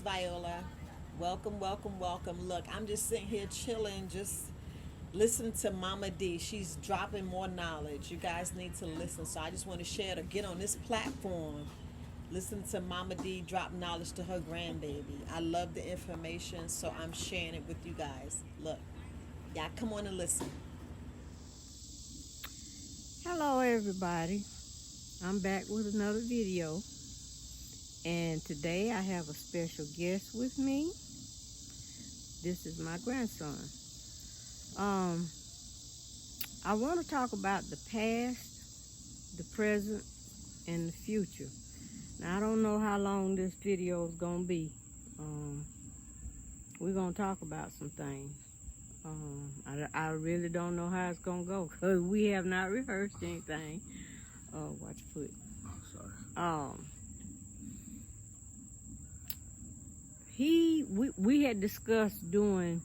Viola. Welcome, welcome, welcome. Look, I'm just sitting here chilling, just listening to Momma D. She's dropping more knowledge. You guys need to listen. So I just want to share to get on this platform. Listen to Momma D drop knowledge to her grandbaby. I love the information, so I'm sharing it with you guys. Look, y'all come on and listen. Hello everybody, I'm back with another video, and today I have a special guest with me. This is my grandson. um I want to talk about the past, the present, and the future. Now I don't know how long this video is gonna be. We're gonna talk about some things. I really don't know how it's gonna go because we have not rehearsed anything. Oh, watch your foot. Oh, sorry. We had discussed doing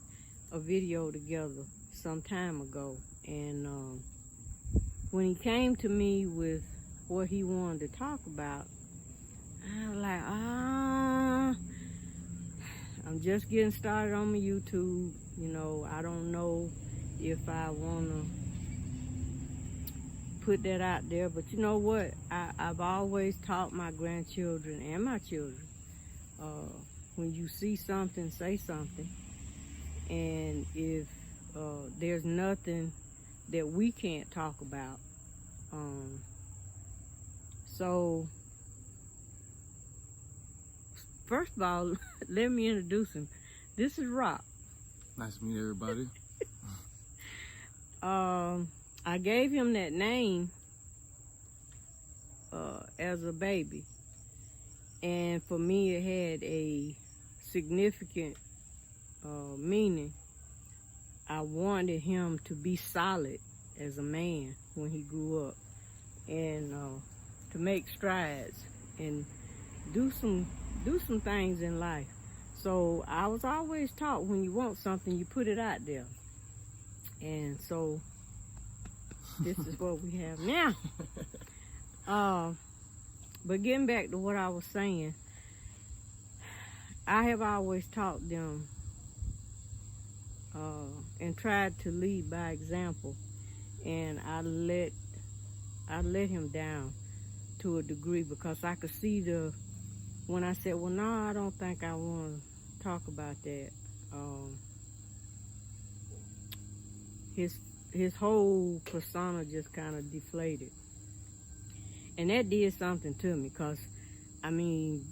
a video together some time ago, and when he came to me with what he wanted to talk about, I was like, I'm just getting started on my YouTube. You know, I don't know if I want to put that out there, but you know what? I've always taught my grandchildren and my children, when you see something, say something. And if there's nothing that we can't talk about, so first of all, let me introduce him. This is Rock. Nice to meet everybody. I gave him that name as a baby, and for me it had a significant meaning. I wanted him to be solid as a man when he grew up, and to make strides and do some things in life. So I was always taught, when you want something, you put it out there. And so this is what we have now. But getting back to what I was saying, I have always taught them and tried to lead by example, and I let him down to a degree, because I could see when I said, well, no, I don't think I want to talk about that. His whole persona just kind of deflated, and that did something to me, because I mean,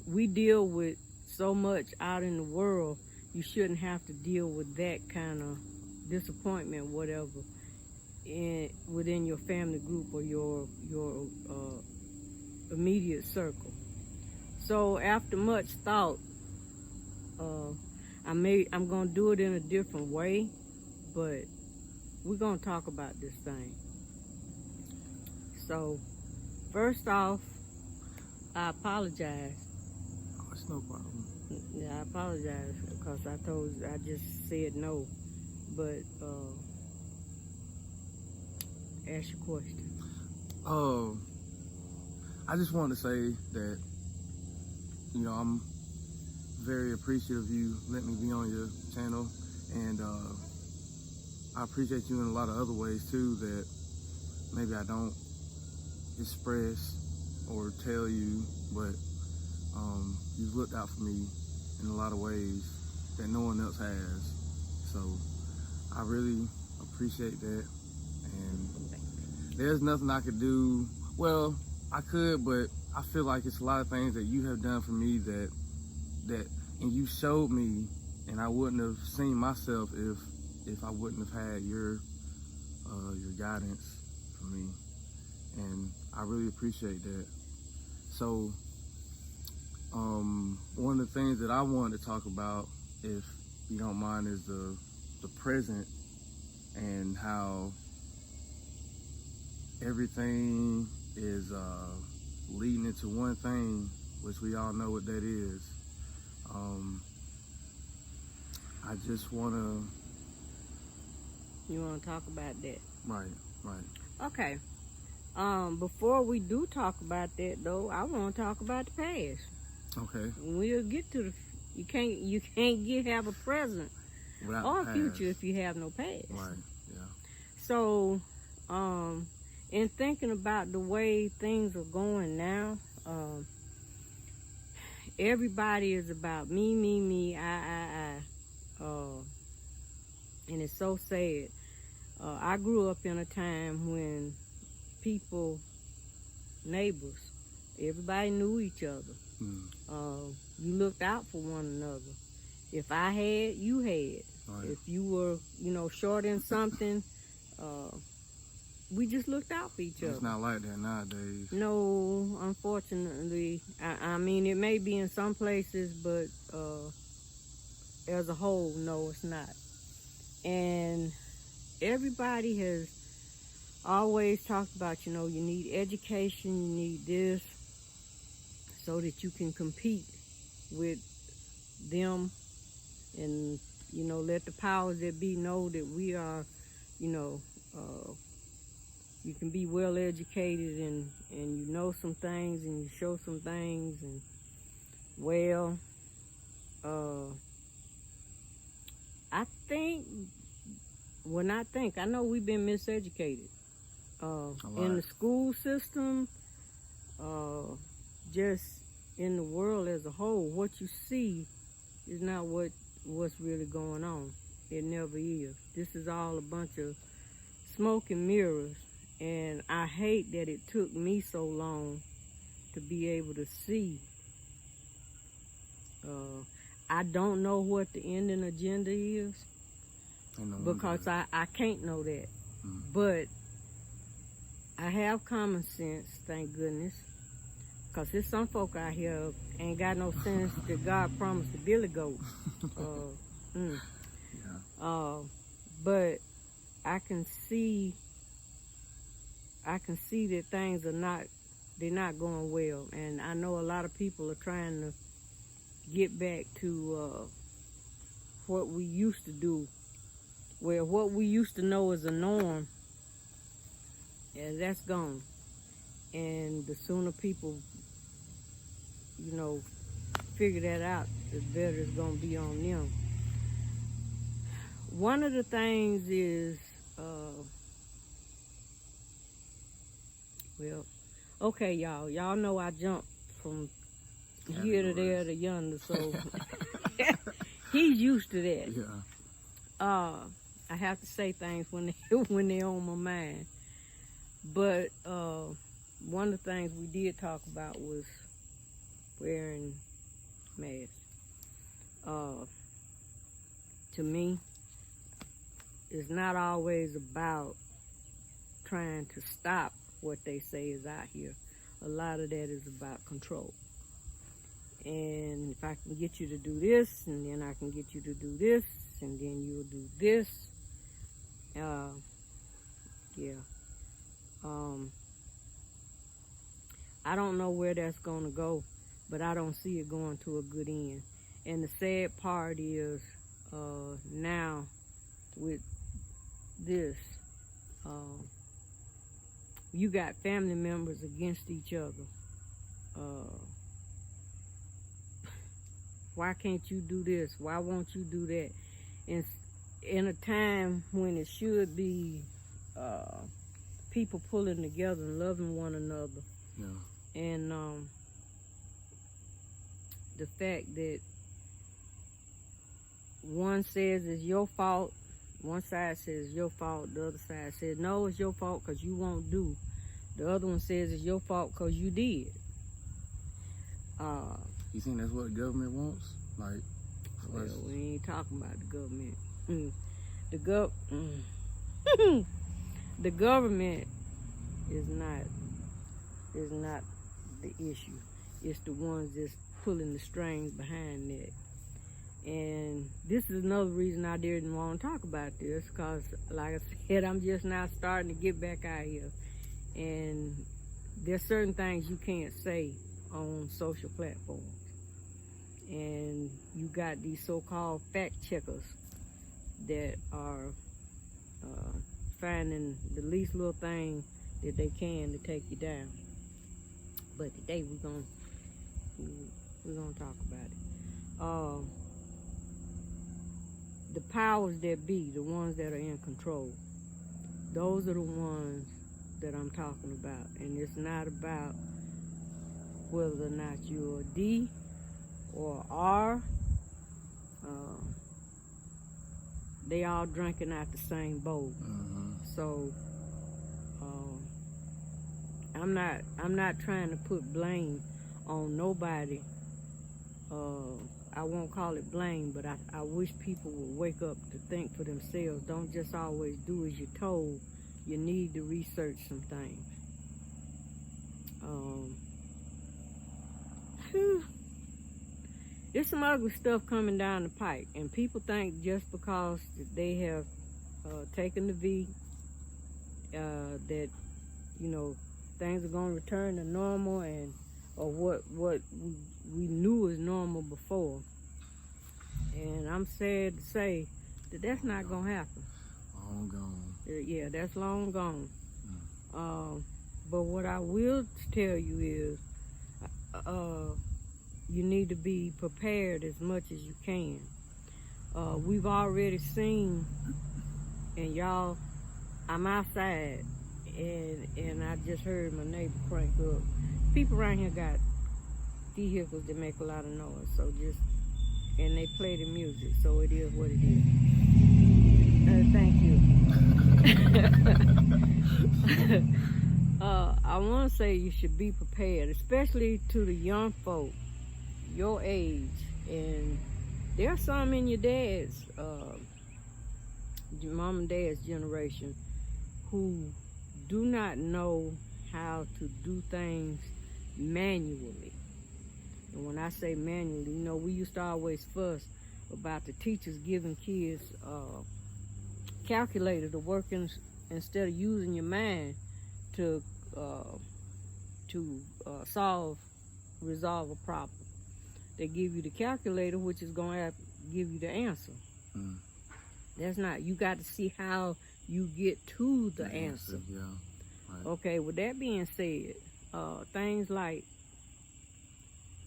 we deal with so much out in the world. You shouldn't have to deal with that kind of disappointment, whatever, within your family group or your immediate circle. So after much thought, I'm gonna do it in a different way, but we're gonna talk about this thing. So first off, I apologize. Oh, it's no problem. Yeah, I apologize because I just said no, but ask your question. I just wanted to say that, you know, I'm very appreciative of you letting me be on your channel, and I appreciate you in a lot of other ways too that maybe I don't express or tell you, but you've looked out for me in a lot of ways that no one else has. So I really appreciate that, and there's nothing I could do. Well, I could, but I feel like it's a lot of things that you have done for me that and you showed me, and I wouldn't have seen myself if I wouldn't have had your guidance for me, and I really appreciate that. So one of the things that I wanted to talk about, if you don't mind, is the present, and how everything is leading into one thing, which we all know what that is. I just want to... You want to talk about that? Right. Okay. Before we do talk about that, though, I want to talk about the past. Okay. We'll get to You can't have a present Without or a past. future if you have no past. Right. Yeah. So, in thinking about the way things are going now, everybody is about me, I. And it's so sad. I grew up in a time when people, neighbors, everybody knew each other. You looked out for one another. If I had, you had. Right. If you were, short in something, we just looked out for each other. It's not like that nowadays. No, unfortunately. I mean, it may be in some places, but as a whole, no, it's not. And everybody has always talked about, you need education, you need this, so that you can compete with them and, let the powers that be know that we are, you can be well educated and you know some things and you show some things and, well, I know we've been miseducated in the school system, just in the world as a whole. What you see is not what's really going on. It never is. This is all a bunch of smoke and mirrors, and I hate that it took me so long to be able to see. I don't know what the ending agenda is, because I can't know that. But I have common sense, thank goodness, because there's some folk out here ain't got no sense that God promised the Billy Goat. But I can see that things they're not going well, and I know a lot of people are trying to get back to what we used to do, where what we used to know as a norm, that's gone. And the sooner people, figure that out, the better it's going to be on them. One of the things is, okay, y'all know I jumped from here to there to yonder, so he's used to that. Yeah. I have to say things when they're on my mind. But one of the things we did talk about was wearing masks. To me, it's not always about trying to stop what they say is out here. A lot of that is about control. And if I can get you to do this, and then I can get you to do this, and then you'll do this. I don't know where that's going to go, but I don't see it going to a good end. And the sad part is, now with this, you got family members against each other. Why can't you do this? Why won't you do that? And in a time when it should be people pulling together and loving one another. Yeah. And the fact that one says it's your fault, one side says it's your fault, the other side says no, it's your fault because you won't do. The other one says it's your fault because you did. You think that's what the government wants? Like, well, we ain't talking about the government. The government is not the issue. It's the ones that's pulling the strings behind that. And this is another reason I didn't want to talk about this, because, like I said, I'm just now starting to get back out here. And there's certain things you can't say on social platforms. And you got these so-called fact checkers that are finding the least little thing that they can to take you down. But today we're gonna talk about it. uh, the powers that be, the ones that are in control, those are the ones that I'm talking about. And it's not about whether or not you're a D or R. They all drinking out the same bowl. So I'm not trying to put blame on nobody. I won't call it blame, but I wish people would wake up to think for themselves. Don't just always do as you're told. You need to research some things. There's some ugly stuff coming down the pike, and people think just because they have taken the V, that things are going to return to normal, and or what we knew was normal before. And I'm sad to say that that's not going to happen. Long gone. Yeah, that's long gone. But what I will tell you is, you need to be prepared as much as you can. We've already seen, and y'all, I'm outside, and I just heard my neighbor crank up. People around here got vehicles that make a lot of noise, and they play the music, so it is what it is. Thank you. I want to say you should be prepared, especially to the young folk your age, and there are some in your dad's, your mom and dad's generation, who do not know how to do things manually. And when I say manually, we used to always fuss about the teachers giving kids calculator to work instead of using your mind to resolve a problem. They give you the calculator, which is going to give you the answer. That's not, you got to see how you get to the answer. Yeah. Right. Okay, with that being said, things like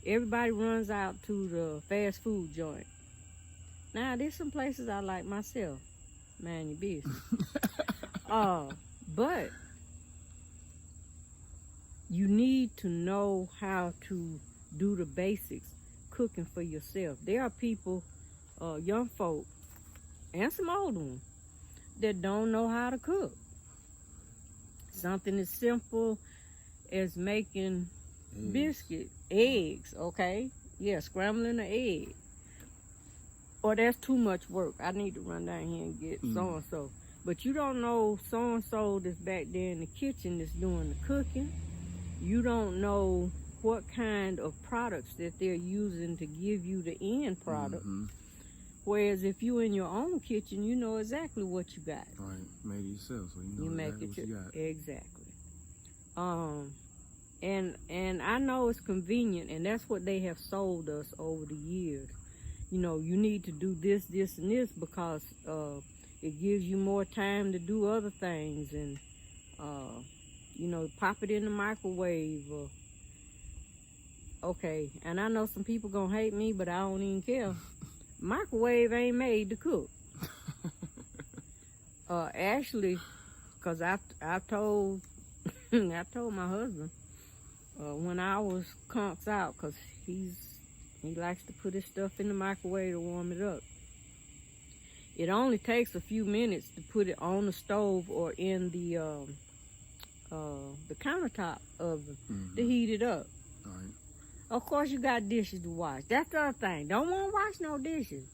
everybody runs out to the fast food joint. Now, there's some places I like myself. Man, your business. But you need to know how to do the basics, cooking for yourself. There are people, young folk, and some older ones, that don't know how to cook. Something as simple as making eggs, okay? Yeah, scrambling an egg. Or that's too much work. I need to run down here and get so-and-so. But you don't know so-and-so that's back there in the kitchen that's doing the cooking. You don't know what kind of products that they're using to give you the end product. Whereas if you're in your own kitchen, you know exactly what you got. Right, made it yourself, so you know make exactly it what you got. Exactly. And I know it's convenient, and that's what they have sold us over the years. You need to do this, this, and this because it gives you more time to do other things, and pop it in the microwave. Okay, and I know some people gonna hate me, but I don't even care. Microwave ain't made to cook. Actually, cause I told I told my husband when I was conks out, cause he likes to put his stuff in the microwave to warm it up. It only takes a few minutes to put it on the stove or in the countertop oven to heat it up. All right. Of course, you got dishes to wash. That's the other thing. Don't want to wash no dishes.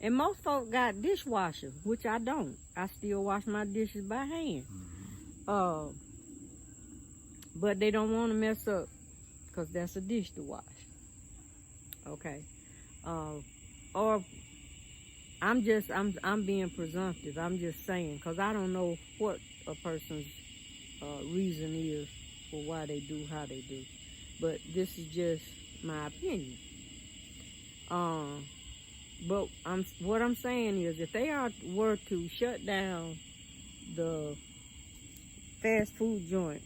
And most folk got dishwasher, which I don't. I still wash my dishes by hand. But they don't want to mess up because that's a dish to wash. Okay. Or I'm being presumptive. I'm just saying because I don't know what a person's reason is for why they do how they do. But this is just my opinion. But what I'm saying is, if they were to shut down the fast food joint,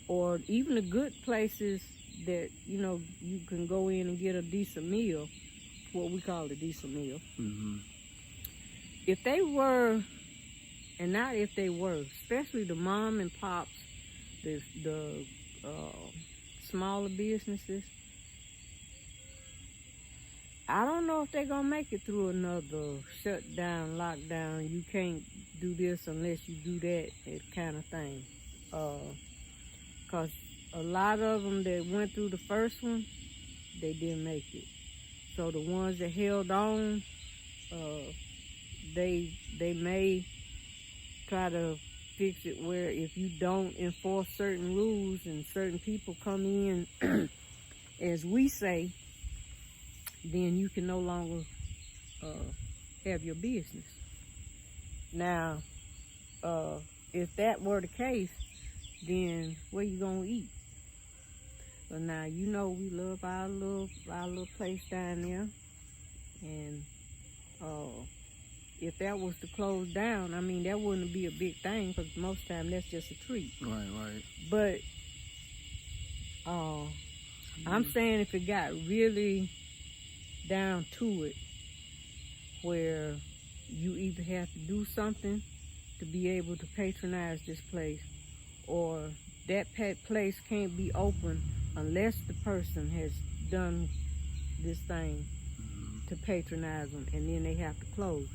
or even the good places that you can go in and get a decent meal, what we call a decent meal. Mm-hmm. If they were, and not if they were, especially the mom and pops, the smaller businesses, I don't know if they're going to make it through another shutdown, lockdown. You can't do this unless you do that kind of thing. Because a lot of them that went through the first one, they didn't make it. So the ones that held on, they may try to fix it where if you don't enforce certain rules and certain people come in, as we say, then you can no longer have your business. Now, if that were the case, then where you gonna eat? But now you know we love our little place down there, and if that was to close down, I mean that wouldn't be a big thing because most time that's just a treat. Right. But I'm saying if it got really down to it, where you either have to do something to be able to patronize this place, or that place can't be open unless the person has done this thing to patronize them, and then they have to close.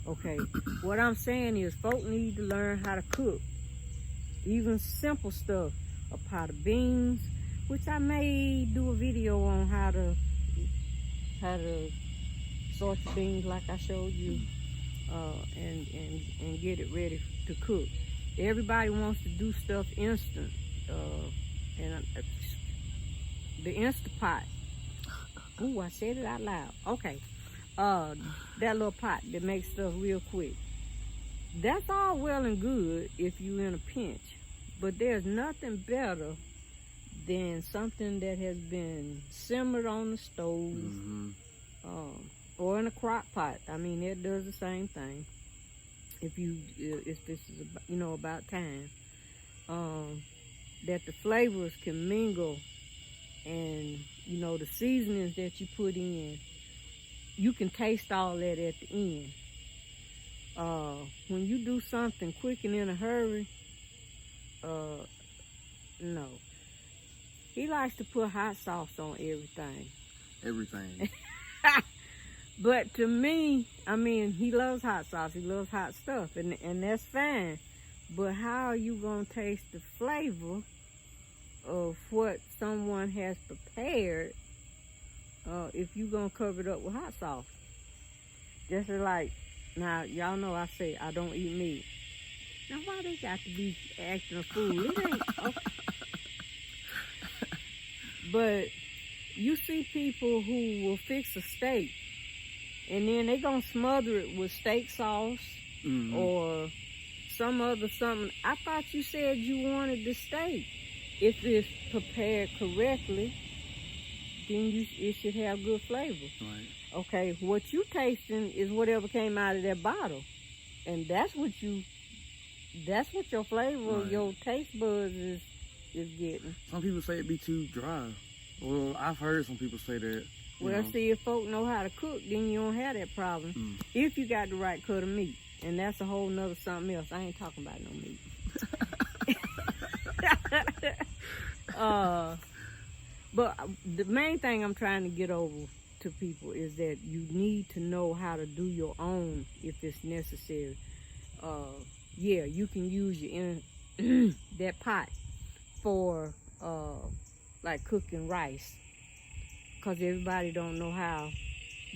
Okay, what I'm saying is folk need to learn how to cook. Even simple stuff, a pot of beans, which I may do a video on how to sort your beans like I showed you, and get it ready to cook. Everybody wants to do stuff instant, and the Instapot. Ooh, I said it out loud. Okay, that little pot that makes stuff real quick. That's all well and good if you're in a pinch, but there's nothing better than something that has been simmered on the stove, or in a crock pot. I mean, it does the same thing. If this is about time, that the flavors can mingle, and the seasonings that you put in, you can taste all that at the end. When you do something quick and in a hurry, no. He likes to put hot sauce on everything. Everything. But to me, I mean, he loves hot sauce. He loves hot stuff, and that's fine. But how are you going to taste the flavor of what someone has prepared if you're going to cover it up with hot sauce? Just like, now, y'all know I say I don't eat meat. Now, why they got to be acting a fool? It ain't... Okay. But you see people who will fix a steak, and then they gonna smother it with steak sauce or some other something. I thought you said you wanted the steak. If it's prepared correctly, then it should have good flavor. Right. Okay, what you tasting is whatever came out of that bottle, and that's what your flavor, your taste buds is getting. Some people say it be too dry. Well, I've heard some people say that. Well, see, if folk know how to cook, then you don't have that problem. If you got the right cut of meat. And that's a whole nother something else. I ain't talking about no meat. But the main thing I'm trying to get over to people is that you need to know how to do your own if it's necessary. Yeah, you can use that pot for like cooking rice, because everybody don't know how,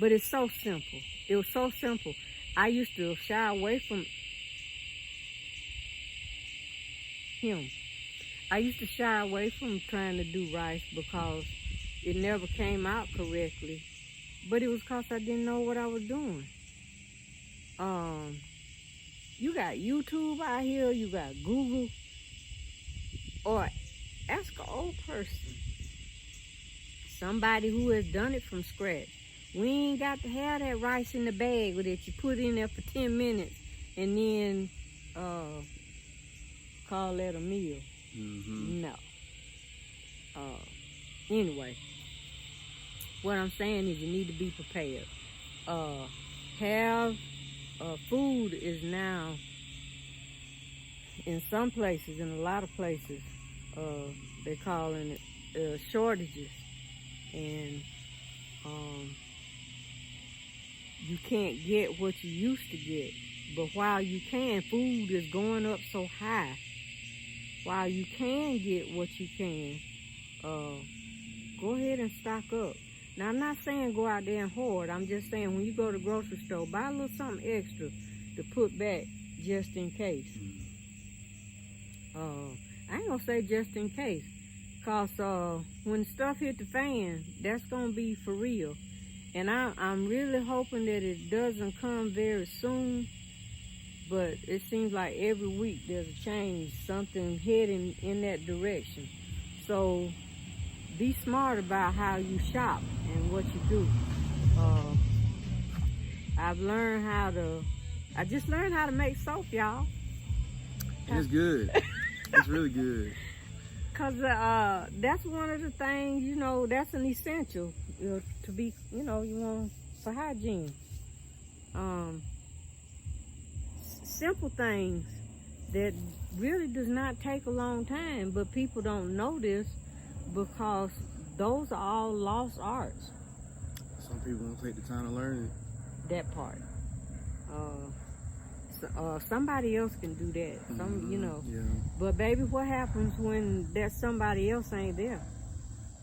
but it's so simple. It was so simple. I used to shy away from him. I used to shy away from trying to do rice because it never came out correctly, but it was because I didn't know what I was doing. You got YouTube out here, you got Google, or ask an old person, somebody who has done it from scratch. We ain't got to have that rice in the bag that you put in there for 10 minutes and then call that a meal. No. Anyway, what I'm saying is you need to be prepared. Have food is now in some places, in a lot of places, they're calling it shortages, and you can't get what you used to get. But while you can, food is going up so high. While you can get what you can, go ahead and stock up. Now, I'm not saying go out there and hoard. I'm just saying when you go to the grocery store, buy a little something extra to put back just in case. I ain't gonna say just in case, cause when stuff hit the fan, that's gonna be for real. And I'm really hoping that it doesn't come very soon, but it seems like every week there's a change, something heading in that direction. So be smart about how you shop and what you do. I just learned how to make soap, y'all. It's good. It's really good. Cause that's one of the things, that's an essential, to be, you want for hygiene. Simple things that really does not take a long time, but people don't know this because those are all lost arts. Some people won't take the time to learn it. That part. Somebody else can do that. Yeah. But baby, what happens when that somebody else ain't there?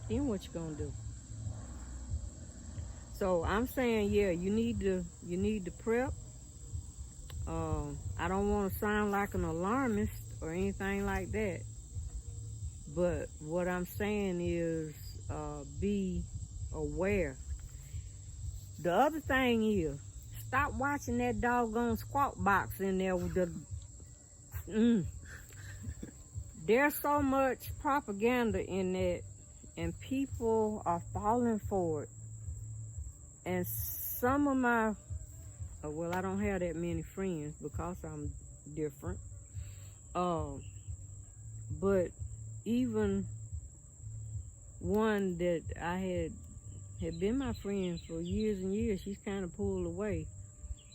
Then what you gonna do? So I'm saying, yeah, you need to prep. I don't want to sound like an alarmist or anything like that. But what I'm saying is, be aware. The other thing is, stop watching that doggone Squawk Box in there with the. There's so much propaganda in that, and people are falling for it. And some of my, well, I don't have that many friends because I'm different. But even one that I had been my friend for years and years, she's kind of pulled away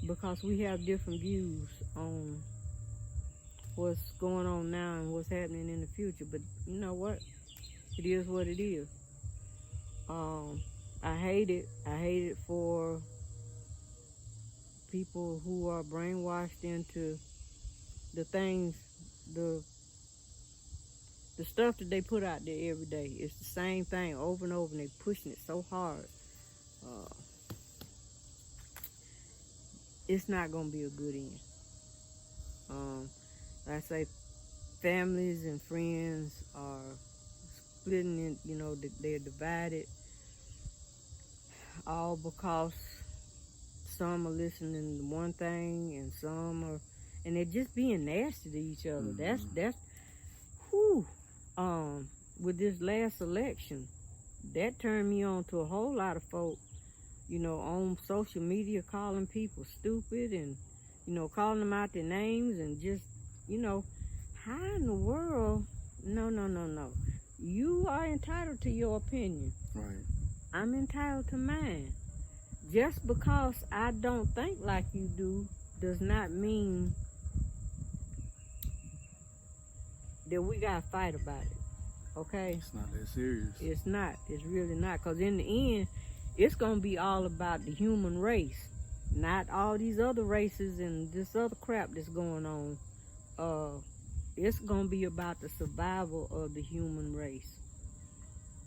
because we have different views on what's going on now and what's happening in the future. But you know what? It is what it is. I hate it. I hate it for people who are brainwashed into the things, the stuff that they put out there every day. It's the same thing over and over, and they're pushing it so hard. It's not going to be a good end. Like I say, families and friends are splitting in, they're divided, all because some are listening to one thing and some are, and they're just being nasty to each other. That's whew. With this last election, that turned me on to a whole lot of folk, on social media calling people stupid and, calling them out their names and just, how in the world? No. You are entitled to your opinion. Right. I'm entitled to mine. Just because I don't think like you do does not mean that we gotta fight about it. Okay? It's not that serious. It's not. It's really not. Because in the end, it's gonna be all about the human race, not all these other races and this other crap that's going on. It's gonna be about the survival of the human race.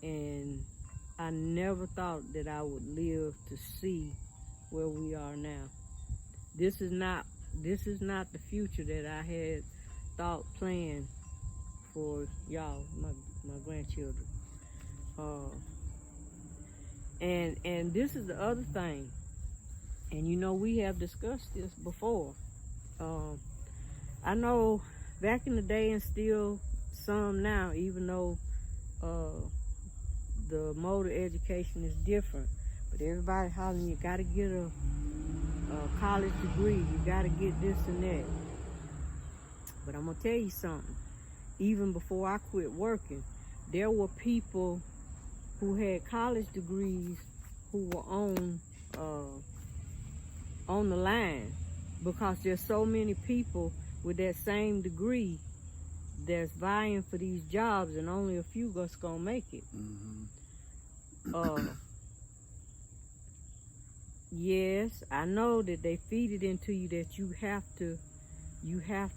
And I never thought that I would live to see where we are now. This is not the future that I had thought planned for y'all, my grandchildren. And this is the other thing. And we have discussed this before. I know back in the day and still some now, even though the mode of education is different. But everybody hollering, you gotta get a college degree, you gotta get this and that. But I'm gonna tell you something. Even before I quit working, there were people who had college degrees who were on the line, because there's so many people with that same degree that's vying for these jobs, and only a few of us gonna make it. Yes, I know that they feed it into you that you have to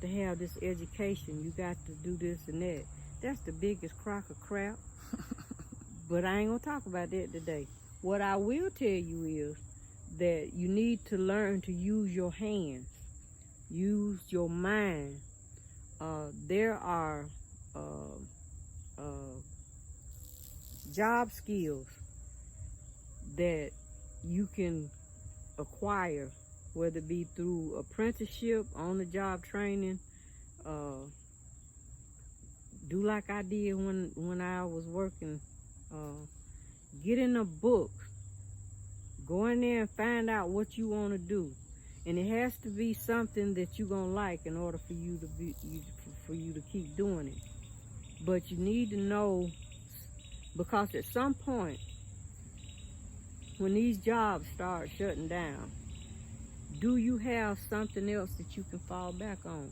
have this education. You got to do this and that. That's the biggest crock of crap. But I ain't gonna talk about that today. What I will tell you is that you need to learn to use your hands, use your mind. There are job skills that you can acquire, whether it be through apprenticeship, on-the-job training. Do like I did when I was working. Get in a book. Go in there and find out what you want to do, and it has to be something that you're gonna like in order for you to keep doing it. But you need to know, because at some point, when these jobs start shutting down, do you have something else that you can fall back on?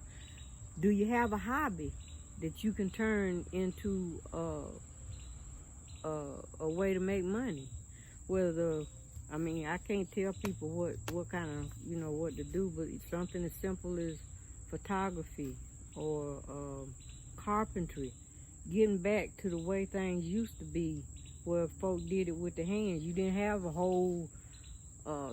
Do you have a hobby that you can turn into a way to make money? I can't tell people what kind of, what to do, but it's something as simple as photography or carpentry. Getting back to the way things used to be, where folk did it with the hands. You didn't have a whole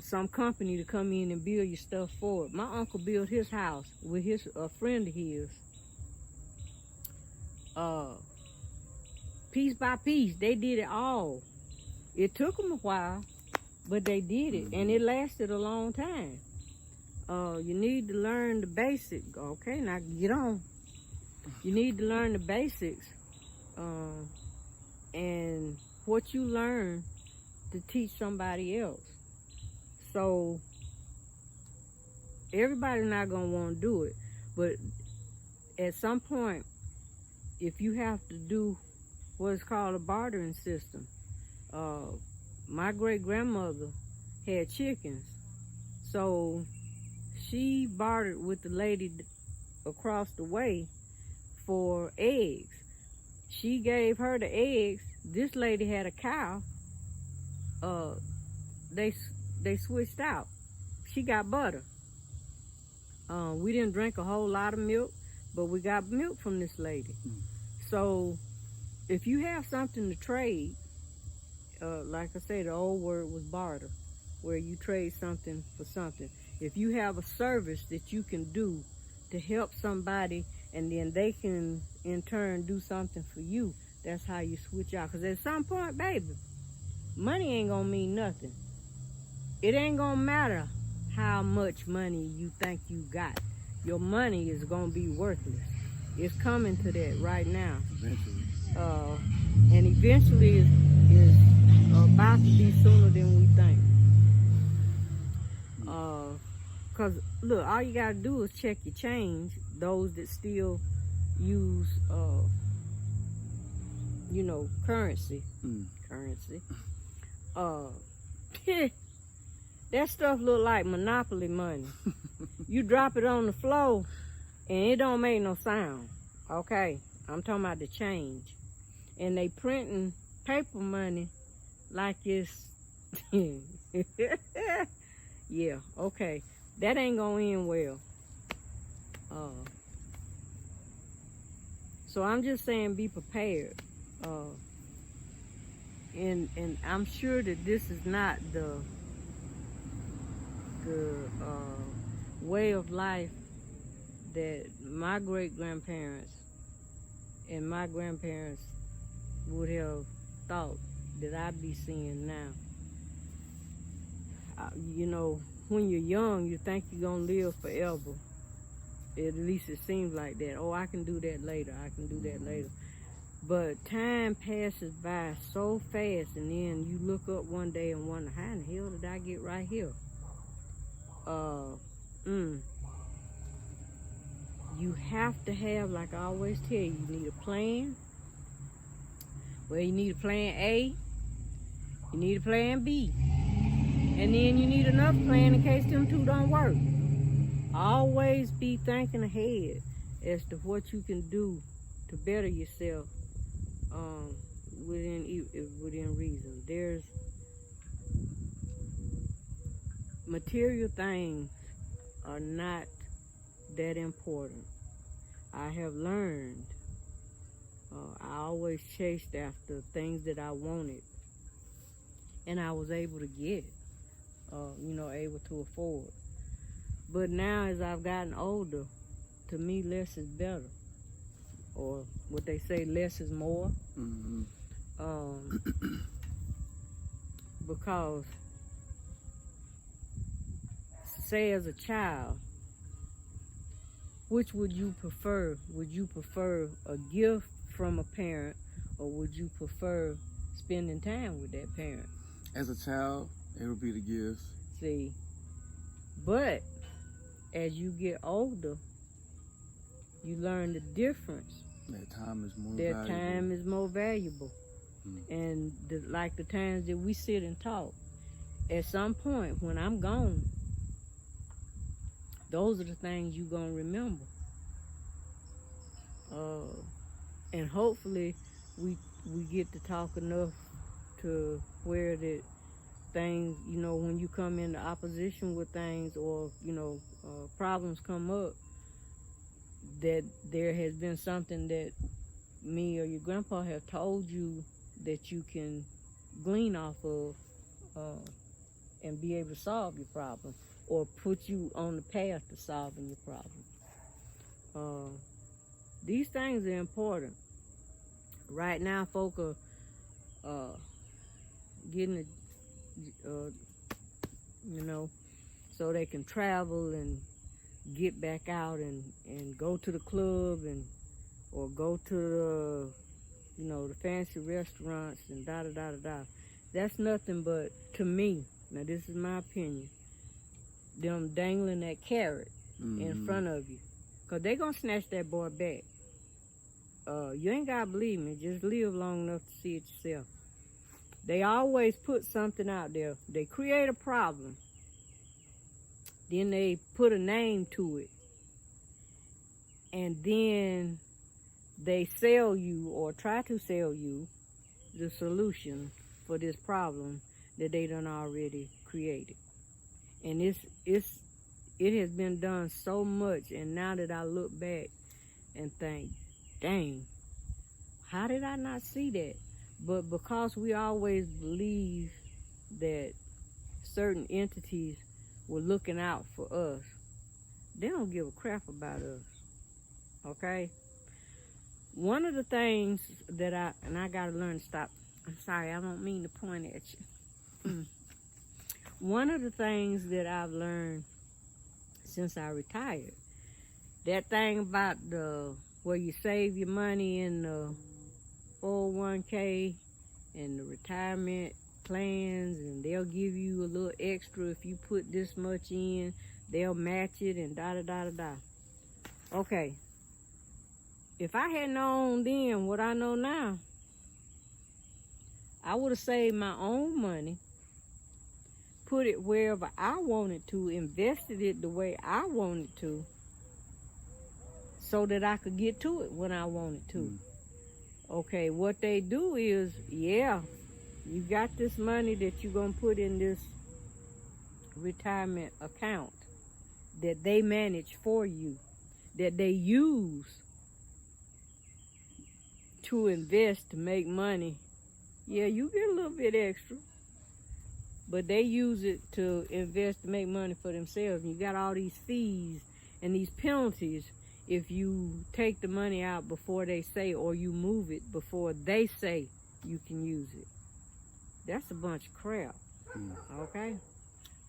some company to come in and build your stuff for it. My uncle built his house with a friend of his. Piece by piece, they did it all. It took them a while, but they did it, and it lasted a long time. You need to learn the basics. Okay, now get on. You need to learn the basics, and what you learn to teach somebody else. So everybody's not gonna want to do it, but at some point, if you have to do what's called a bartering system. My great-grandmother had chickens, so she bartered with the lady across the way for eggs. She gave her the eggs. This lady had a cow. They switched out. She got butter. We didn't drink a whole lot of milk, but we got milk from this lady. So if you have something to trade, like I say, the old word was barter, where you trade something for something. If you have a service that you can do to help somebody, and then they can in turn do something for you, that's how you switch out. Because at some point, baby, money ain't gonna mean nothing. It ain't gonna matter how much money you think you got. Your money is gonna be worthless. It's coming to that right now. Eventually. And eventually is about to be sooner than we think. Cause look, all you gotta do is check your change. Those that still use, currency. That stuff look like Monopoly money. You drop it on the floor, and it don't make no sound. Okay, I'm talking about the change. And they printing paper money like it's yeah, okay, that ain't gonna end well. So I'm just saying, be prepared. And I'm sure that this is not the way of life that my great-grandparents and my grandparents would have thought that I'd be seeing now. When you're young, you think you're gonna live forever. At least it seems like that. Oh, I can do that later. I can do that later. But time passes by so fast, and then you look up one day and wonder, how in the hell did I get right here? You have to have, like I always tell you, you need a plan. Well, you need a plan A, you need a plan B, And then you need another plan in case them two don't work. Always be thinking ahead as to what you can do to better yourself within reason. There's material things are not that important. I have learned. I always chased after things that I wanted, and I was able to get, able to afford. But now, as I've gotten older, to me, less is better, or what they say, less is more. Mm-hmm. Because, say, as a child, which would you prefer? Would you prefer a gift from a parent, or would you prefer spending time with that parent? As a child, it would be the gifts. See, but as you get older, you learn the difference. That time is more That valuable. time is more valuable. Mm. And like the times that we sit and talk, at some point when I'm gone, those are the things you're going to remember. And hopefully we get to talk enough to where that things, when you come into opposition with things, or, problems come up, that there has been something that me or your grandpa have told you that you can glean off of and be able to solve your problem, or put you on the path to solving your problem. These things are important. Right now, folk are getting so they can travel and get back out and go to the club or go to the fancy restaurants and da-da-da-da-da. That's nothing but, to me, now this is my opinion, them dangling that carrot in front of you. Because they're going to snatch that boy back. You ain't got to believe me. Just live long enough to see it yourself. They always put something out there. They create a problem. Then they put a name to it. And then they sell you, or try to sell you, the solution for this problem that they done already created. And it has been done so much, and now that I look back and think, dang, how did I not see that? But because we always believe that certain entities were looking out for us, they don't give a crap about us, okay? One of the things that I gotta learn to stop. I'm sorry, I don't mean to point at you. One of the things that I've learned since I retired, that thing about where you save your money in the 401k and the retirement plans, and they'll give you a little extra if you put this much in, they'll match it, and da-da-da-da-da. Okay, if I had known then what I know now, I would have saved my own money, put it wherever I wanted to, invested it the way I wanted to, so that I could get to it when I wanted to. Okay, what they do is, yeah, you got this money that you're going to put in this retirement account that they manage for you, that they use to invest to make money. Yeah, you get a little bit extra, but they use it to invest to make money for themselves. And you got all these fees and these penalties if you take the money out before they say, or you move it before they say you can use it. That's a bunch of crap. Okay?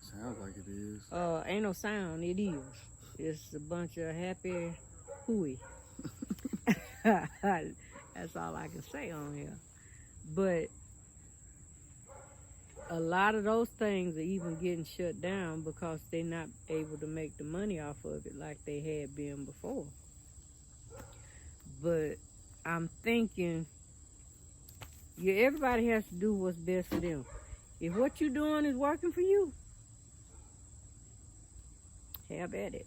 Sounds like it is. Ain't no sound, it is. It's a bunch of happy hooey. That's all I can say on here. But a lot of those things are even getting shut down because they're not able to make the money off of it like they had been before. But I'm thinking, everybody has to do what's best for them. If what you're doing is working for you, have at it.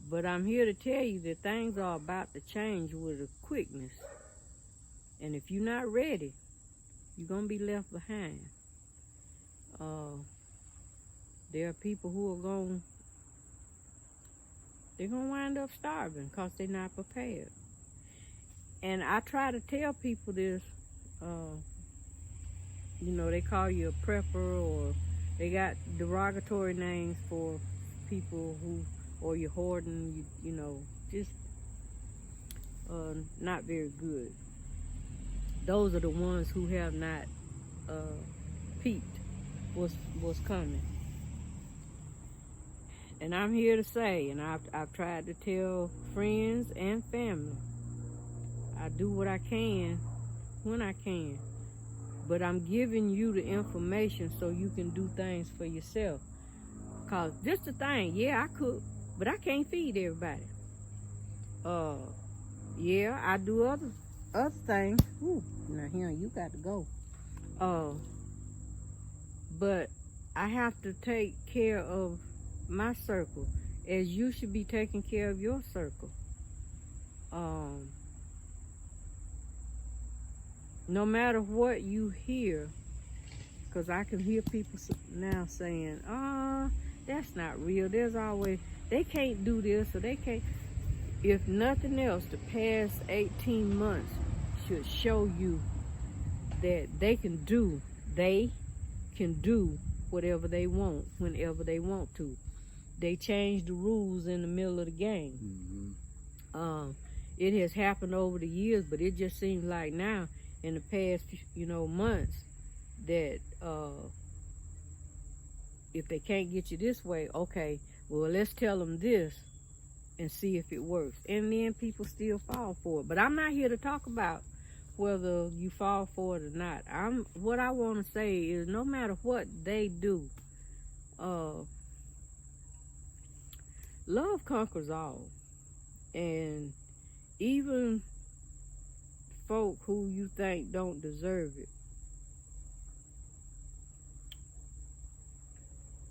But I'm here to tell you that things are about to change with a quickness. And if you're not ready, you're going to be left behind. There are people who are they're going to wind up starving because they're not prepared. And I try to tell people this, they call you a prepper, or they got derogatory names for people or you're hoarding, just not very good. Those are the ones who have not peeped what's coming. And I'm here to say, and I've tried to tell friends and family, I do what I can when I can. But I'm giving you the information so you can do things for yourself. Because this the thing, yeah, I cook, but I can't feed everybody. Yeah, I do other things. Ooh, now here, you got to go. But I have to take care of my circle as you should be taking care of your circle. No matter what you hear, because I can hear people now saying, that's not real. There's always, they can't do this or they can't. If nothing else, the past 18 months should show you that they can do whatever they want, whenever they want to. They change the rules in the middle of the game. Mm-hmm. It has happened over the years, but it just seems like now, in the past, months, that if they can't get you this way, okay, well, let's tell them this and see if it works. And then people still fall for it. But I'm not here to talk about whether you fall for it or not. What I want to say is, no matter what they do, love conquers all. And even folk who you think don't deserve it,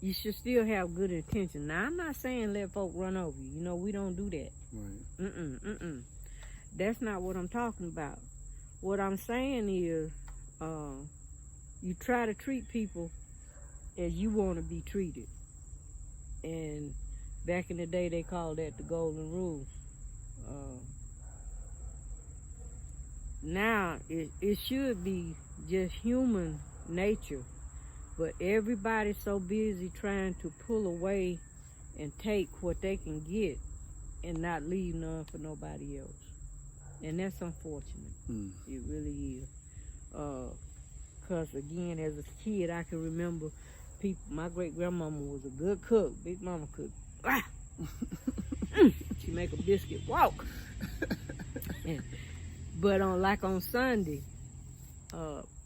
you should still have good intention. Now, I'm not saying let folk run over you. We don't do that. Right. That's not what I'm talking about. What I'm saying is, you try to treat people as you want to be treated. And back in the day, they called that the golden rule. Now, it should be just human nature. But everybody's so busy trying to pull away and take what they can get and not leave none for nobody else. And that's unfortunate. It really is. Because, again, as a kid, I can remember people, my great-grandmama was a good cook. Big Mama could. She make a biscuit walk. But on Sunday,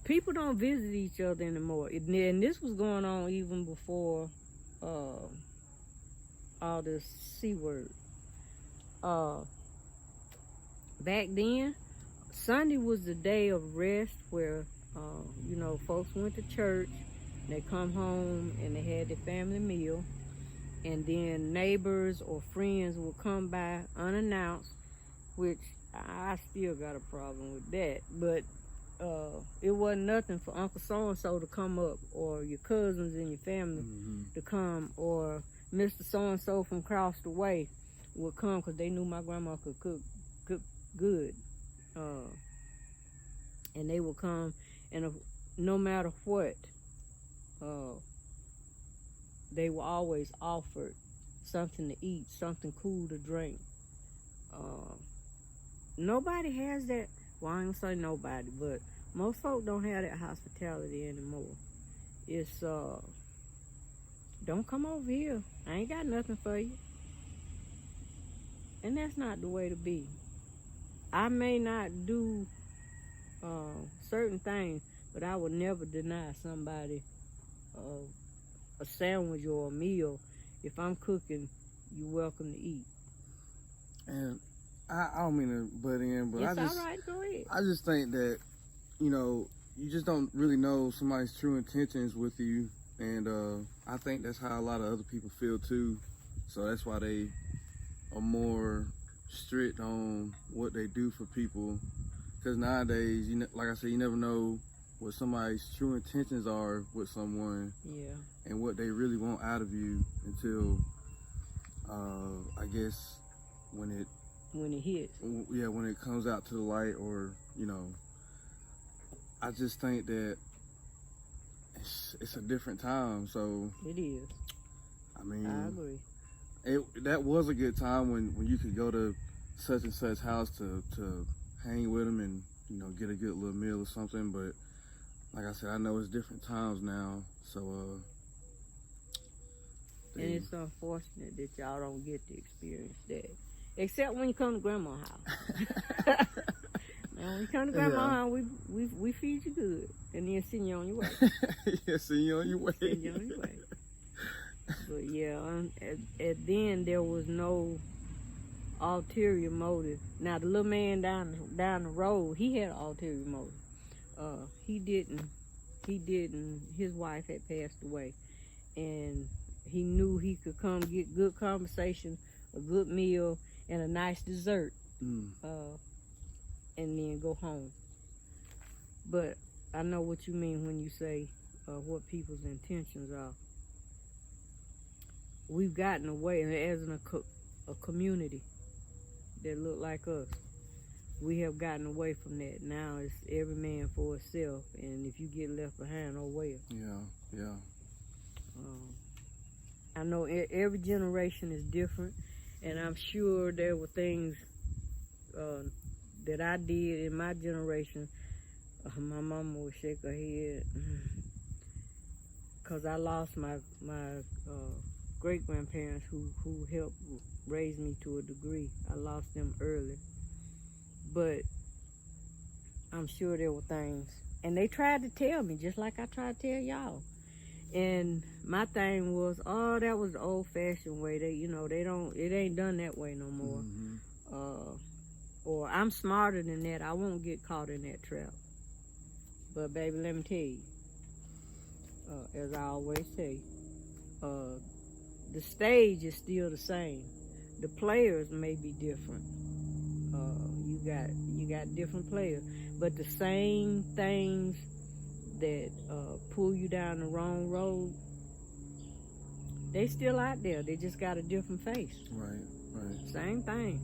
people don't visit each other anymore. And this was going on even before all this C word. Back then, Sunday was the day of rest where, folks went to church, they come home and they had their family meal, and then neighbors or friends would come by unannounced, which I still got a problem with that, but it wasn't nothing for Uncle so-and-so to come up, or your cousins and your family to come, or Mr. so-and-so from across the way would come because they knew my grandma could cook good. And they would come, and no matter what, they were always offered something to eat, something cool to drink. Nobody has that. Well, I ain't gonna say nobody, but most folk don't have that hospitality anymore. It's, don't come over here. I ain't got nothing for you. And that's not the way to be. I may not do certain things, but I would never deny somebody a sandwich or a meal. If I'm cooking, you're welcome to eat. And I don't mean to butt in, but it's all right, go ahead. I just think that, you just don't really know somebody's true intentions with you, and I think that's how a lot of other people feel too. So that's why they are more strict on what they do for people. Because nowadays, like I said, you never know what somebody's true intentions are with someone. Yeah. And what they really want out of you until, I guess, when it hits. Yeah, when it comes out to the light, or I just think that it's a different time. So It is. I mean, I agree. That was a good time when you could go to such and such house to hang with them and get a good little meal or something. But like I said, I know it's different times now. So and it's unfortunate that y'all don't get to experience that, except when you come to grandma's house. Now, when you come to grandma's house, we feed you good, and then send you on your way. Yeah, send you on your way. Send you on your way. But yeah, at then there was no ulterior motive. Now the little man down the road, he had an ulterior motive. He didn't. His wife had passed away, and he knew he could come get good conversation, a good meal, and a nice dessert, and then go home. But I know what you mean when you say what people's intentions are. We've gotten away, and as in a community that look like us, we have gotten away from that. Now it's every man for himself, and if you get left behind, oh well. Yeah. I know every generation is different, and I'm sure there were things that I did in my generation. My mama would shake her head because I lost my great-grandparents who helped raise me to a degree. I lost them early. But I'm sure there were things. And they tried to tell me, just like I tried to tell y'all. And my thing was, oh, that was the old-fashioned way. It ain't done that way no more. Mm-hmm. Or I'm smarter than that. I won't get caught in that trap. But baby, let me tell you, as I always say, the stage is still the same. The players may be different. You got different players, but the same things that pull you down the wrong road, they still out there. They just got a different face. Right. Same thing.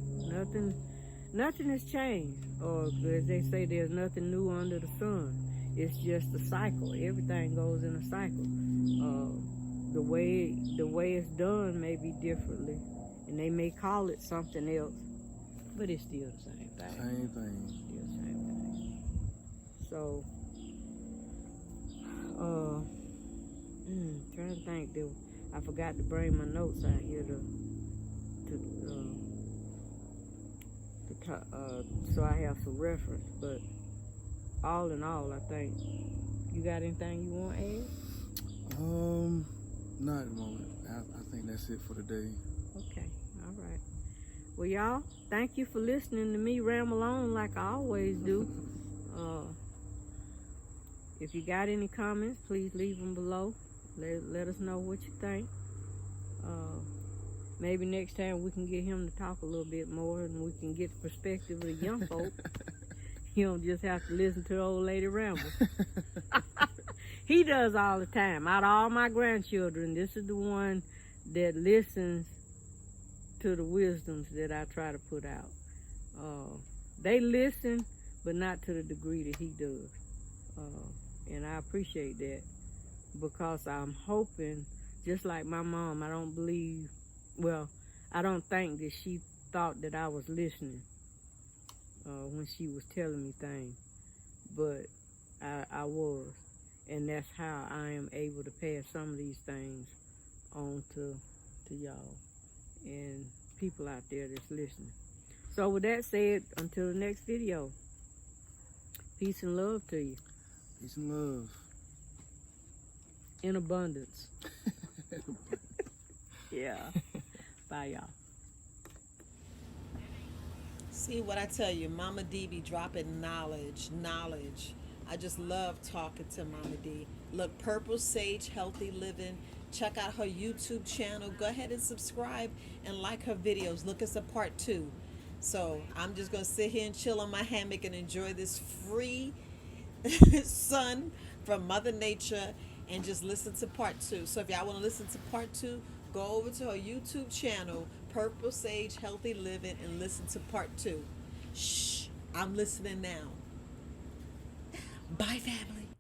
Nothing has changed. Or as they say, there's nothing new under the sun. It's just a cycle. Everything goes in a cycle. The way it's done may be differently, and they may call it something else, but it's still the same thing. Same thing. Still the same thing. So, trying to think. I forgot to bring my notes out here so I have some reference. But all in all, I think, you got anything you want to add? Not at the moment. I think that's it for today. Okay, all right. Well, y'all, thank you for listening to me ramble on like I always do. If you got any comments, please leave them below. Let us know what you think. Maybe next time we can get him to talk a little bit more, and we can get the perspective of the young folk. You don't just have to listen to the old lady ramble. He does all the time. Out of all my grandchildren, this is the one that listens to the wisdoms that I try to put out. They listen, but not to the degree that he does. And I appreciate that, because I'm hoping, just like my mom, I don't think that she thought that I was listening when she was telling me things, but I was. And that's how I am able to pass some of these things on to y'all and people out there that's listening. So with that said, until the next video, peace and love to you. Peace and love. In abundance. Yeah. Bye, y'all. See what I tell you, Momma D be dropping knowledge. I just love talking to Momma D. Look, Purple Sage Healthy Living. Check out her YouTube channel. Go ahead and subscribe and like her videos. Look, it's a part 2. So I'm just gonna sit here and chill on my hammock and enjoy this free sun from Mother Nature and just listen to part 2. So if y'all want to listen to part 2, go over to her YouTube channel, Purple Sage Healthy Living, and listen to part 2. Shh, I'm listening now. Bye, family.